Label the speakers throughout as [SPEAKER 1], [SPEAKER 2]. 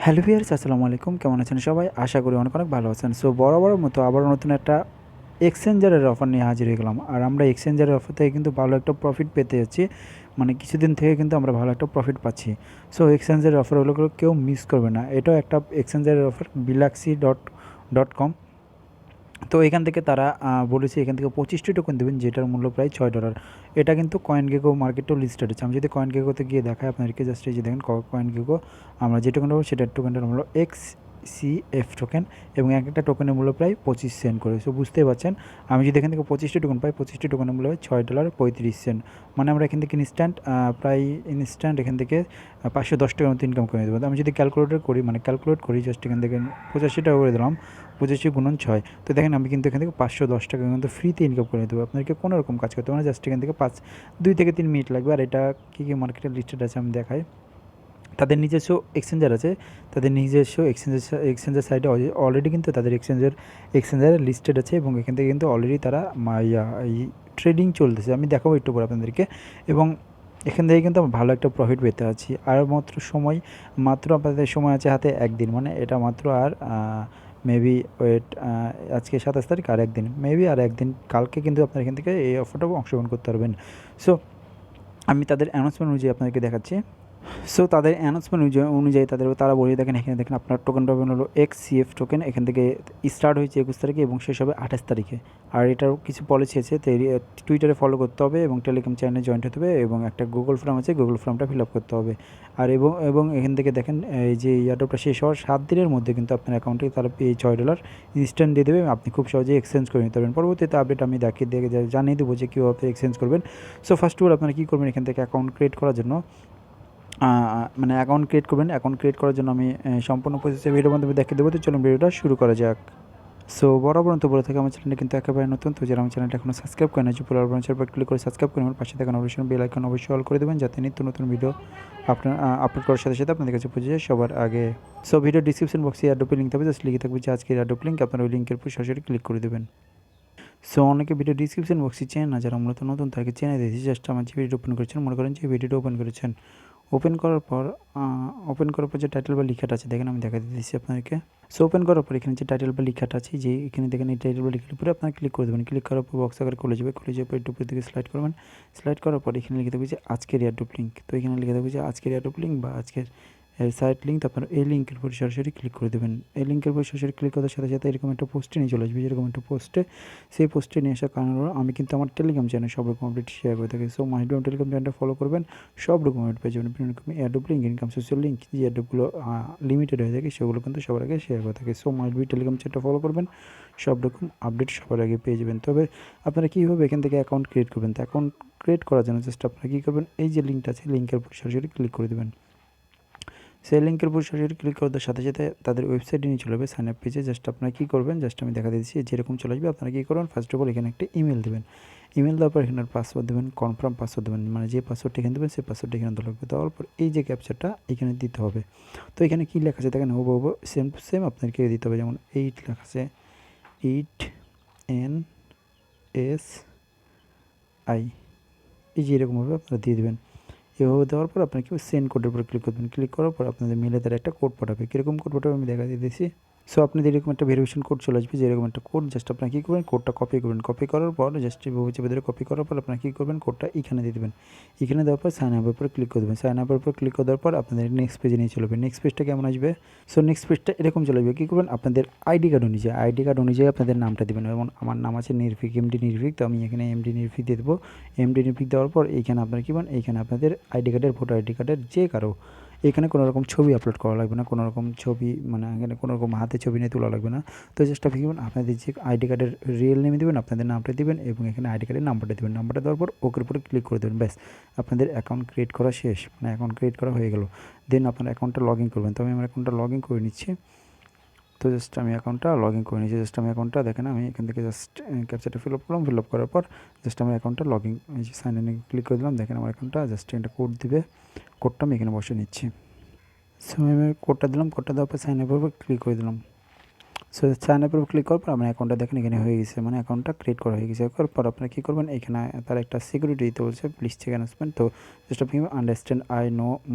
[SPEAKER 1] Hello viewers, আসসালামু আলাইকুম। কেমন আছেন সবাই? আশা করি অনেক ভালো আছেন। সো বরাবরের মতো আবারও নতুন একটা এক্সচেঞ্জারের অফার নিয়ে হাজির হয়ে গেলাম। আর আমরা এক্সচেঞ্জারের অফার থেকে কিন্তু ভালো একটা প্রফিট পেতে যাচ্ছি। মানে কিছুদিন থেকে কিন্তু আমরা ভালো একটা প্রফিট পাচ্ছি। সো এক্সচেঞ্জারের অফারগুলো কেউ মিস করবে না। এটাও একটা এক্সচেঞ্জারের অফার Bilaxy.com। তো এখান থেকে তারা বলেছে এখান থেকে 25টি টোকেন দেবেন, যেটার মূল্য প্রায় $6। এটা কিন্তু কয়েনগেকো মার্কেটেও লিস্টেড আছে। আমি যদি কয়েনগেকোতে গিয়ে দেখাই আপনাদেরকে, জাস্ট এই যে দেখেন কয়েনগেকো, আমরা যে টোকেনটা পাবো সেটার টোকেনটার মূল্য XCF টোকেন, এবং এক একটা টোকেনের মূল্য প্রায় 25 সেন্ট করে। সো বুঝতেই পারছেন, আমি যদি এখান থেকে 25টি টোকেন পাই, 25টি টোকেনের মূল্য হয় $6.35। মানে আমরা এখান থেকে প্রায় ইনস্ট্যান্ট এখান থেকে 510 টাকার মতো ইনকাম করে দেবো। আমি যদি ক্যালকুলেট করি, জাস্ট এখান থেকে 85 টাকা করে দিলাম, 25 × 6। তো দেখেন আমি কিন্তু এখান থেকে 510 টাকা কিন্তু ফ্রিতে ইনকাম করে দেবো। আপনাদেরকে কোনো রকম কাজ করতে হবে না, জাস্ট এখান থেকে 2 থেকে 3 মিনিট লাগবে। আর এটা কী কী মার্কেটে লিস্টেড আছে আমি দেখাই। তাদের নিজস্ব এক্সচেঞ্জার আছে, তাদের নিজস্ব এক্সচেঞ্জার সাইটে অলরেডি কিন্তু তাদের এক্সচেঞ্জারে লিস্টেড আছে, এবং এখান থেকে কিন্তু অলরেডি তারা এই ট্রেডিং চলতেছে। আমি দেখাবো একটু পরে আপনাদেরকে। এবং এখান থেকে কিন্তু ভালো একটা প্রফিট পেতে আছি। আর মাত্র আপনাদের সময় আছে হাতে একদিন, মানে এটা মাত্র আর মেবি ওয়েট, আজকে 27 তারিখ, আর একদিন, মেবি আর একদিন, কালকে কিন্তু আপনারা এখান থেকে এই অফারটাও অংশগ্রহণ করতে পারবেন। সো আমি তাদের অ্যানাউন্সমেন্ট অনুযায়ী আপনাদেরকে দেখাচ্ছি। সো তাদের অ্যানাউন্সমেন্ট অনুযায়ী তারা বলে দেখেন, এখানে দেখেন আপনার টোকেন হলো XCF টোকেন। এখান থেকে স্টার্ট হয়েছে 21 তারিখে এবং শেষ হবে 28 তারিখে। আর এটার কিছু পলিসি আছে, তো টুইটারে ফলো করতে হবে এবং টেলিগ্রাম চ্যানেলে জয়েন্ট হতে হবে, এবং একটা গুগল ফর্ম আছে, গুগল ফর্মটা ফিল আপ করতে হবে। আর এবং এখান থেকে দেখেন, এই যে ইয়ারড্রপটা শেষ হওয়ার 7 দিনের মধ্যে কিন্তু আপনার অ্যাকাউন্টে তারা এই $6 ইনস্ট্যান্ট দিয়ে দেবে। আপনি খুব সহজেই এক্সচেঞ্জ করে নিতে পারবেন। পরবর্তীতে আপডেট আমি জানিয়ে দেবো যে কীভাবে এক্সচেঞ্জ করবেন। সো ফার্স্ট অফ অল আপনারা কী করবেন, এখান থেকে অ্যাকাউন্ট ক্রিয়েট করার জন্য মানে অ্যাকাউন্ট ক্রিয়েট করবেন। অ্যাকাউন্ট ক্রিয়েট করার জন্য আমি সম্পূর্ণ প্রসেসে ভিডিওর মাধ্যমে দেখিয়ে দেবো। তো চলুন ভিডিওটা শুরু করা যাক। সো বরাবর তো বলে থাকে, আমার চ্যানেলটা কিন্তু একেবারে নতুন। তো যারা আমার চ্যানেলটা এখনও সাবস্ক্রাইব করেন না, চুপ চ্যানেল ক্লিক করে সাবস্ক্রাইব করে আমার পাশে থাকা অবশ্যই বেল আইকন অবশ্যই অল করে দেবেন, যাতে নিত্য নতুন ভিডিও আপনার আপলোড করার সাথে সাথে আপনাদের কাছে পৌঁছে যায় সবার আগে। সো ভিডিও ডিসক্রিপশন বক্সে এয়ারড্রপের লিঙ্ক থাকবে, জাস্ট লিখে থাকবে যে আজকের এয়ারড্রপ লিঙ্ক, আপনারা ওই লিঙ্কের উপর সরাসরি ক্লিক করে দেবেন। সো অনেকে ভিডিও ডিসক্রিপশন বক্সে চেন না, যারা মূলত নতুন তাকে চেনে দিয়েছি। জাস্ট আমার যে ভিডিও ওপেন করেছেন, মনে করেন যে ভিডিওটা ওপেন করেছেন, ওপেন করার পর যে টাইটেল বা লেখাটা আছে দেখেন, আমি দেখা দিতেছি আপনাদেরকে। সো ওপেন করার পর এখানে যে টাইটেল বা লেখাটা আছে, যে এখানে দেখেন এই টাইটেল বা লেখার উপরে আপনারা ক্লিক করে দেবেন। ক্লিক করার পর বক্স আকারে খুলে যাবে পর একটু উপর দিকে স্লাইড করবেন। স্লাইড করার পর এখানে লিখে দেবে যে আজকের এয়ারড্রপ লিঙ্ক। তো এখানে লিখে দেবে যে আজকের এয়ারড্রপ লিঙ্ক বা আজকের সাইট লিঙ্ক। তো আপনারা এই লিঙ্কের উপর সরাসরি ক্লিক করে দেবেন। এই লিঙ্কের উপর সরাসরি ক্লিক করার সাথে সাথে এরকম একটা পোস্টে নিয়ে চলে আসবে, যেরকম একটা পোস্টে। সেই পোস্টে নিয়ে আসার কারণ হলো আমি কিন্তু আমার টেলিগ্রাম চ্যানেল সব রকম আপডেট শেয়ার করে থাকি। সো মাইড্রোম টেলিগ্রাম চ্যানেলটা ফলো করবেন, সব রকম আপডেট পেয়ে যাবেন। বিভিন্ন রকম airdrop link, income social link, যে এয়ারড্রপগুলো লিমিটেড হয়ে থাকে সেগুলো কিন্তু সবার আগে শেয়ার করে থাকে। সো মাইড্রোম টেলিগ্রাম চ্যানেলটা ফলো করবেন, সব রকম আপডেট সবার আগে পেয়ে যাবেন। তবে আপনারা কীভাবে এখান থেকে অ্যাকাউন্ট ক্রিয়েট করবেন, তো অ্যাকাউন্ট ক্রিয়েট করার জন্য জাস্ট আপনারা কী করবেন, এই যে লিঙ্কটা আছে লিঙ্কের উপর সরাসরি ক্লিক করে দেবেন। সেই লিঙ্কের উপর সরাসরি ক্লিক করার সাথে সাথে তাদের ওয়েবসাইটে নিয়ে চলে যাবে সাইন আপ পেজে। জাস্ট আপনারা কী করবেন, জাস্ট আমি দেখা দিচ্ছি যেরকম চলে আসবে। আপনারা কী করবেন, ফার্স্ট অফ অল এখানে একটা ইমেল দেবেন। ইমেল দেওয়ার পর এখানে পাসওয়ার্ড দেবেন, কনফার্ম পাসওয়ার্ড দেবেন, মানে যে পাসওয়ার্ডটা এখানে দেবেন সেই পাসওয়ার্ডটা এখানে দেওয়া লাগবে। দেওয়ার পর এই যে ক্যাপচারটা এখানে দিতে হবে। তো এখানে কী লেখা আছে দেখেন, হুবহু সেম টু সেম আপনাদেরকে দিতে হবে। যেমন 8 লেখা আছে, 8NSI, এই যে এরকমভাবে আপনারা দিয়ে দেবেন। এভাবে দেওয়ার পর আপনার কেউ সেন্ড কোডের উপর ক্লিক করবেন। ক্লিক করার পর আপনাদের মেলে তারা একটা কোড পাঠাবে। কীরকম কোড পাঠাবে আমি দেখা দিতেছি। সো আপনাদের এরকম একটা ভেরিফিকেশন কোড চলে আসবে, যে এরকম একটা কোড। জাস্ট আপনারা কী করবেন, কোডটা কপি করবেন। কপি করার পর জাস্ট এভাবে চেপে ধরে কপি করার পর আপনারা কী করবেন, কোডটা এখানে দিয়ে দেবেন। এখানে দেওয়ার পর সাইন আপের উপর ক্লিক করে দেবেন। সাইন আপের উপর ক্লিক করে দেওয়ার পর আপনাদের নেক্সট পেজে নিয়ে চলবে। নেক্সট পেজটা কেমন আসবে, সো নেক্সট পেজটা এরকম চলে আসবে। কী করবেন, আপনাদের আইডি কার্ড অনুযায়ী আপনাদের নামটা দেবেন। যেমন আমার নাম আছে নির্ভীক, এমডি নির্ভীক। তো আমি এখানে এমডি নির্ভীক দিয়ে দেবো। এমডি নির্ভীক দেওয়ার পর এইখানে আপনারা কী করবেন, এইখানে আপনাদের আইডি কার্ডের ভোটার আইডি কার্ডের যে কারো এখানে কোনো রকম ছবি আপলোড করা লাগবে না, কোনো রকম ছবি মানে এখানে কোনো রকম হাতে ছবি নিয়ে তোলা লাগবে না। তো চেষ্টা করবেন আপনাদের যে আইডি কার্ডের রিয়েল নেম দেবেন, আপনাদের নামটা দেবেন, এবং এখানে আইডি কার্ডের নাম্বারটা দেবেন। নাম্বারটা দেওয়ার পর ওকের উপরে ক্লিক করে দেবেন। ব্যাস, আপনাদের অ্যাকাউন্ট ক্রিয়েট করা শেষ, মানে অ্যাকাউন্ট ক্রিয়েট করা হয়ে গেল। দেন আপনার অ্যাকাউন্টটা লগ ইন করবেন। তো আমি আমার অ্যাকাউন্টটা লগ ইন করে নিচ্ছি। তো জাস্ট আমি অ্যাকাউন্টটা লগ ইন করে নিয়েছি। জাস্ট আমি অ্যাকাউন্টটা দেখেন, আমি এখান থেকে জাস্ট ক্যাপচারটা ফিল আপ করলাম। ফিল আপ করার পর জাস্ট আমার অ্যাকাউন্টটা লগ ইন, এই যে সাইন ইনে ক্লিক করে দিলাম। দেখেন আমার অ্যাকাউন্টটা জাস্ট একটা কোড দিবে, কোডটা আমি এখানে বসে নিচ্ছি। সো আমি কোডটা দিলাম, কোডটা দেওয়ার পর সাইন আপের উপর ক্লিক করে দিলাম। সো সাইন আপের উপর ক্লিক করার পর আমার অ্যাকাউন্টটা দেখেন এখানে হয়ে গেছে, মানে অ্যাকাউন্টটা ক্রিয়েট করা হয়ে গেছে। করার পর আপনারা কী করবেন, এখানে তার একটা সিকিউরিটি দিতে বলছে, প্লিজ চেক অ্যানাউন্সমেন্ট। তো জাস্ট আপনি আন্ডারস্ট্যান্ড আই নো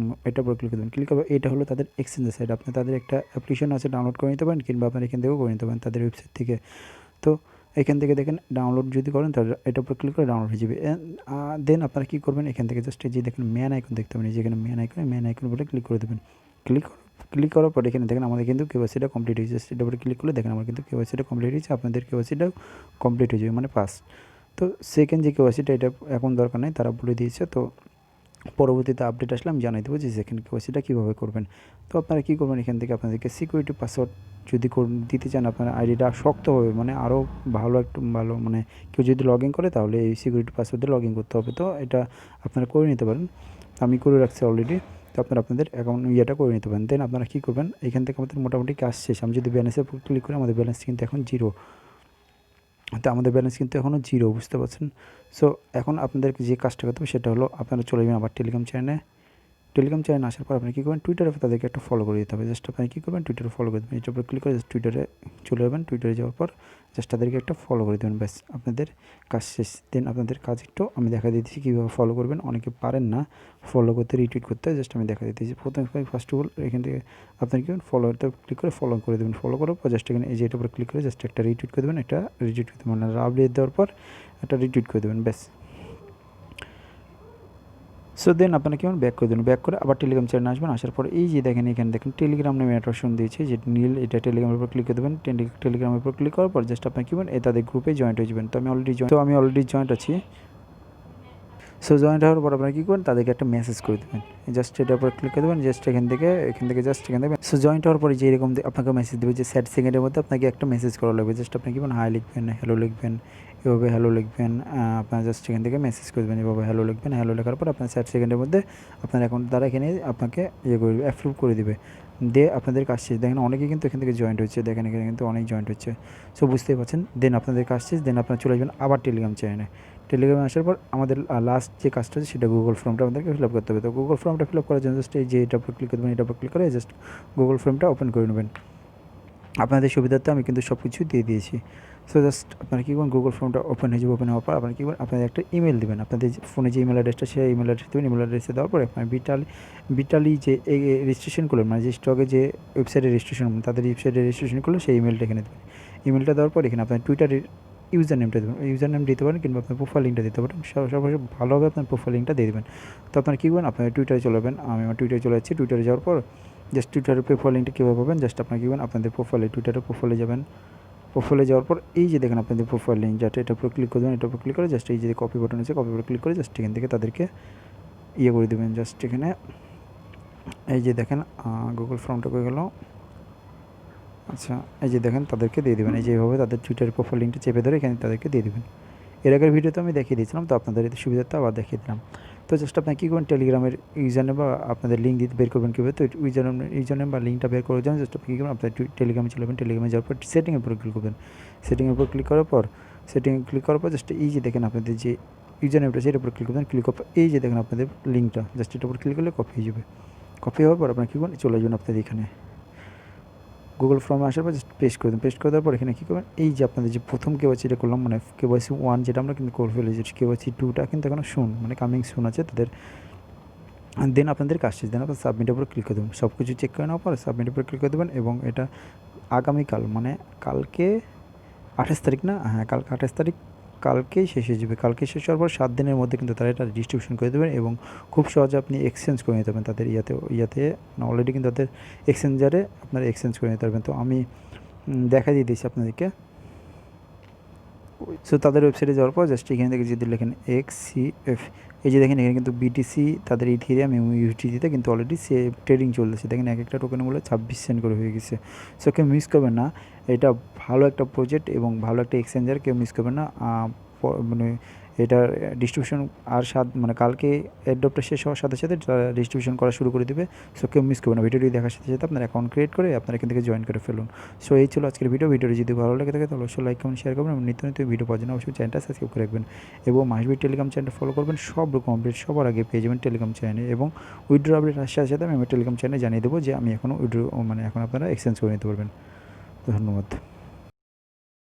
[SPEAKER 1] এটার উপর ক্লিক করবেন। ক্লিক করবো, এটা হলো তাদের এক্সচেঞ্জের সাইট। আপনি তাদের একটা অ্যাপ্লিকেশন আছে, ডাউনলোড করে নিতে পারেন, কিংবা আপনার এখান থেকেও করে নিতে পারেন তাদের ওয়েবসাইট থেকে। তো এখান থেকে দেখেন ডাউনলোড যদি করেন তাহলে এটার উপর ক্লিক করে ডাউনলোড হয়ে যাবে। দেন আপনারা কী করবেন, এখান থেকে জাস্ট এই যে দেখেন ম্যান আইকন দেখতে পাবেন, যেখানে ম্যান আইকন বলে ক্লিক করে দেবেন। ক্লিক করার পর এখানে দেখেন আমাদের কিন্তু কেওয়াইসিটা কমপ্লিট হয়েছে। এটার উপরে ক্লিক করলে দেখেন আমার কিন্তু কেওয়াইসিটা কমপ্লিট হয়েছে। আপনাদের কেওয়াইসিটাও কমপ্লিট হয়ে যাবে, মানে পাস। তো সেকেন্ড যে কেওয়াইসিটা, এটা এখন দরকার নেই, তারা বলে দিয়েছে। তো পরবর্তীতে আপডেট আসলে আমি জানাই দেবো যে সেকেন্ড কেওয়াইসিটা কীভাবে করবেন। তো আপনারা কী করবেন, এখান থেকে আপনাদেরকে সিকিউরিটি পাসওয়ার্ড যদি দিতে চান, আপনার আইডিটা শক্ত হবে, মানে আরও ভালো মানে কেউ যদি লগ ইন করে তাহলে এই সিকিউরিটি পাসওয়ার্ড দিয়ে লগ ইন করতে হবে। তো এটা আপনারা করে নিতে পারেন, আমি করে রাখছি অলরেডি। তো আপনারা আপনাদের অ্যাকাউন্ট ইয়েটা করে নিতে পারেন। দেন আপনারা কী করবেন, এখান থেকে আমাদের মোটামুটি কাজ শেষ। আমি যদি ব্যালেন্সের উপর ক্লিক করি, আমাদের ব্যালেন্স কিন্তু এখন 0। তো আমাদের ব্যালেন্স কিন্তু এখনও 0, বুঝতে পারছেন। সো এখন আপনাদের যে কাজটা করতে হবে সেটা হলো, আপনারা চলে যাবেন আবার টেলিগ্রাম চ্যানেলে আসার পর আপনি কী করবেন, টুইটারে তাদেরকে একটা ফলো করে দিতে হবে। জাস্ট আপনি কী করবেন, টুইটারে ফলো করে দেবেন। এটার উপর ক্লিক করে জাস্ট টুইটারে চলে যাবেন। টুইটারে যাওয়ার পর জাস্ট তাদেরকে একটা ফলো করে দেবেন, ব্যাস আপনাদের কাজ শেষ। দেন আপনাদের কাজ একটু আমি দেখা দিতেছি কীভাবে ফলো করবেন। অনেকে পারেন না ফলো করতে, রিটুইট করতে, জাস্ট আমি দেখা দিতেছি। প্রথমে ফার্স্ট অফ অল এখান থেকে আপনার কী ফলোতে ক্লিক করে ফলো করে দেবেন। ফলো করার পর জাস্ট এখানে এই যে এটার উপর ক্লিক করে জাস্ট একটা রিটুইট করে দেবেন, একটা রিটুইট করে দেবেন, মানে আপডেট দেওয়ার পর একটা রিটুইট করে দেবেন, ব্যাস। সো দেন আপনারা কেমন ব্যাক করে দেবেন, ব্যাক করে আবার টেলিগ্রাম চ্যানেলে আসবেন। আসার পর এই যে দেখেন এখানে দেখেন টেলিগ্রাম নামে একটা অপশন দিয়েছে, যে নীল, এটা টেলিগ্রামের উপর ক্লিক করে দেবেন। টেলিগ্রামের উপর ক্লিক করার পর জাস্ট আপনার কী করবেন, তাদের গ্রুপে জয়েন্ট হয়ে যাবেন। তো আমি অলরেডি জয়েন্ট আছি। সো জয়েন্ট হওয়ার পর আপনারা কী করবেন, তাদেরকে একটা মেসেজ করে দেবেন। জাস্ট এটার উপর ক্লিক করে দেবেন, জাস্ট এখান থেকে জাস্ট এখান থেকে। সো জয়েন্ট হওয়ার পরে যে এরকম আপনাকে মেসেজ দেবে যে 60 সেকেন্ডের মধ্যে আপনাকে একটা মেসেজ করা লাগবে। জাস্ট আপনি কী করবেন, হাই লিখবেন, হ্যালো লিখবেন, এভাবে হ্যালো লিখবেন। আপনার জাস্ট এখান থেকে মেসেজ করে দেবেন, এভাবে হ্যালো লিখবেন। হ্যালো লেখার পর আপনার 60 সেকেন্ডের মধ্যে আপনার অ্যাকাউন্ট দ্বারা এখানে আপনাকে করে দেবে, অ্যাপ্রুভ করে দেবে। দিয়ে আপনাদের কাজ শেষ। দেখেন অনেকে কিন্তু এখান থেকে জয়েন্ট হচ্ছে, দেখেন এখানে কিন্তু অনেক জয়েন্ট হচ্ছে। সো বুঝতেই পারছেন। দেন আপনাদের কাজ শেষ। দেন আপনারা চলে আসবেন আবার টেলিগ্রামে আসার পর আমাদের লাস্ট যে কাজটা আছে সেটা গুগল ফর্মটা আমাদেরকে ফিল আপ করতে হবে। তো গুগল ফর্মটা ফিল আপ করার জন্য জাস্ট এই যে এটার উপর ক্লিক করবেন, এটার উপর ক্লিক করে জাস্ট গুগল ফর্মটা ওপেন করে নেবেন। আপনাদের সুবিধার্থে আমি কিন্তু সব কিছু দিয়ে দিয়েছি। সো জাস্ট আপনারা কী করবেন, গুগল ফর্মটা ওপেন হয়ে যাবে। ওপেন হওয়ার পর আপনারা কী করবেন, আপনাদের একটা ইমেল দেবেন। আপনাদের ফোনে যে ইমেল অ্যাড্রেসটা, সেই ইমেল অ্যাড্রেস দেবেন। ইমেল অ্যাড্রেসে দেওয়ার পরে আপনার বিটালি যে রেজিস্ট্রেশন করলেন, মানে যে স্টকে যে ওয়েবসাইটে রেজিস্ট্রেশন, তাদের ওয়েবসাইটে রেজিস্ট্রেশন করলে সেই ইমেলটা এখানে দেবেন। ইমেলটা দেওয়ার পর এখানে আপনার টুইটারের ইউজার নেমটা দেবেন। ইউজার নেম দিতে পারেন, কিংবা আপনার প্রোফাইল লিঙ্কটা দিতে পারেন। সর্বশেষ ভালোভাবে আপনার প্রোফাইল লিঙ্কটা দিয়ে দেবেন। তো আপনার কী করবেন, আপনার টুইটারে চলে যাবেন। আমি আমার টুইটারে চলে যাচ্ছি। টুইটারে যাওয়ার পর জাস্ট টুইটারের প্রোফাইল লিঙ্কটা কীভাবে পাবেন, জাস্ট আপনার কী করবেন, আপনাদের টুইটারের প্রোফাইলে যাবেন। প্রোফাইলে যাওয়ার পর এই যে দেখেন আপনাদের প্রোফাইল লিঙ্ক, যাতে এটার উপর ক্লিক করে দেবেন। এটার উপর ক্লিক করে জাস্ট এই যে কপি বাটন আছে, কপি বাটন ক্লিক করে জাস্ট এখান থেকে তাদেরকে করে দেবেন। জাস্ট এখানে এই যে দেখেন গুগল ফর্মটা করে গেল। আচ্ছা, এই যে দেখেন তাদেরকে দিয়ে দেবেন। এই যে এইভাবে তাদের টুইটারের প্রোফাইল লিঙ্কটা চেপে ধরে এখানে তাদেরকে দিয়ে দেবেন। এর আগের ভিডিওতে আমি দেখিয়ে দিয়েছিলাম, তো আপনাদের এতে সুবিধাটা আবার দেখিয়ে দিলাম। তো জাস্ট আপনি কী করবেন, টেলিগ্রামের ইউজারনেম বা আপনাদের লিঙ্ক দিতে বের করবেন কীভাবে। তো ইউজারনেম বা লিঙ্কটা বের করার জন্য জাস্ট আপনি কী করবেন, আপনার টেলিগ্রামে চলে যাবেন। টেলিগ্রামে যাওয়ার পর সেটিংয়ের উপর ক্লিক করবেন। সেটিংয়ের উপর ক্লিক করার পর জাস্ট এই যে দেখেন আপনাদের যে ইউজারনেমটা, সেটার উপর ক্লিক করবেন। ক্লিক করার পর এই যে দেখেন আপনাদের লিঙ্কটা, জাস্ট এটার উপর ক্লিক করলে কপি হয়ে যাবে। কপি হওয়ার পর আপনার কী করবেন, চলে যাবেন আপনাদের এখানে গুগল ফর্মে আসার পর জাস্ট পেস্ট করে দেবেন। পেস্ট করে দেওয়ার পর এখানে কী করবেন, এই যে আপনাদের যে প্রথম কেওয়াইসিটা করলাম, মানে কেওয়াইসি 1 যেটা আমরা কিন্তু করে ফেলেছি, কেওয়াইসি 2টা কিন্তু এখনও মানে কামিং সুন আছে তাদের। দেন আপনাদের কাজ শেষ। দেন আপনার সাবমিটের উপর ক্লিক করে দেবেন। সব কিছু চেক করে নেওয়ার পর সাবমিটের উপর ক্লিক করে দেবেন। এবং এটা আগামীকাল, মানে কালকে 28 তারিখ না, হ্যাঁ কালকে 28 তারিখ, কালকেই শেষ হয়ে যাবে। কালকে শেষ হওয়ার পর 7 দিনের মধ্যে কিন্তু তারা এটা ডিস্ট্রিবিউশন করে দেবেন, এবং খুব সহজে আপনি এক্সচেঞ্জ করে নিতে পারবেন তাদের ইয়াতে অলরেডি কিন্তু তাদের এক্সচেঞ্জারে আপনারা এক্সচেঞ্জ করে নিতে পারবেন। তো আমি দেখা দিয়ে দিয়েছি আপনাদেরকে। সো তাদের ওয়েবসাইটে যাওয়ার পর জাস্ট এখান থেকে যদি লেখেন XCF, এই যে দেখেন এখানে কিন্তু বিটিসি, তাদের ইথেরিয়াম এবং ইউএসডিতে কিন্তু অলরেডি সে ট্রেডিং চলতেছে। দেখেন এক একটা টোকেনের মূল্য 26 সেন্ট করে হয়ে গেছে। সো কেউ মিস করবেন না, এটা ভালো একটা প্রজেক্ট এবং ভালো একটা এক্সচেঞ্জার, কেউ মিস করবেন না। মানে এটার ডিস্ট্রিবিউশন আর মানে কালকে এয়ারড্রপটা শেষ হওয়ার সাথে সাথে ডিস্ট্রিবিউশন করা শুরু করে দেবে। সো কেউ মিস করবেন না। ভিডিওটি দেখার সাথে সাথে আপনার অ্যাকাউন্ট ক্রিয়েট করে আপনার এখান থেকে জয়েন করে ফেলুন। সো এই ছিল আজকের ভিডিওটি যদি ভালো লাগে থাকে তাহলে অবশ্যই লাইক কমেন্ট শেয়ার করবেন, এবং নিত্য নতুন ভিডিও পাওয়ার জন্য অবশ্যই চ্যানেলটা সাবস্ক্রাইব করে রাখবেন, এবং মাসবির টেলিগ্রাম চ্যানেলটা ফলো করবেন। সব রকম আপডেট সবার আগে পেয়ে যাবেন টেলিগ্রাম চ্যানেলে, এবং উইথড্র আপডেট আসার সাথে সাথে আমি আমার টেলিগ্রাম চ্যানেলে জানিয়ে দেবো যে আমি এখন এখন আপনারা এক্সচেঞ্জ করে নিতে পারবেন। ধন্যবাদ।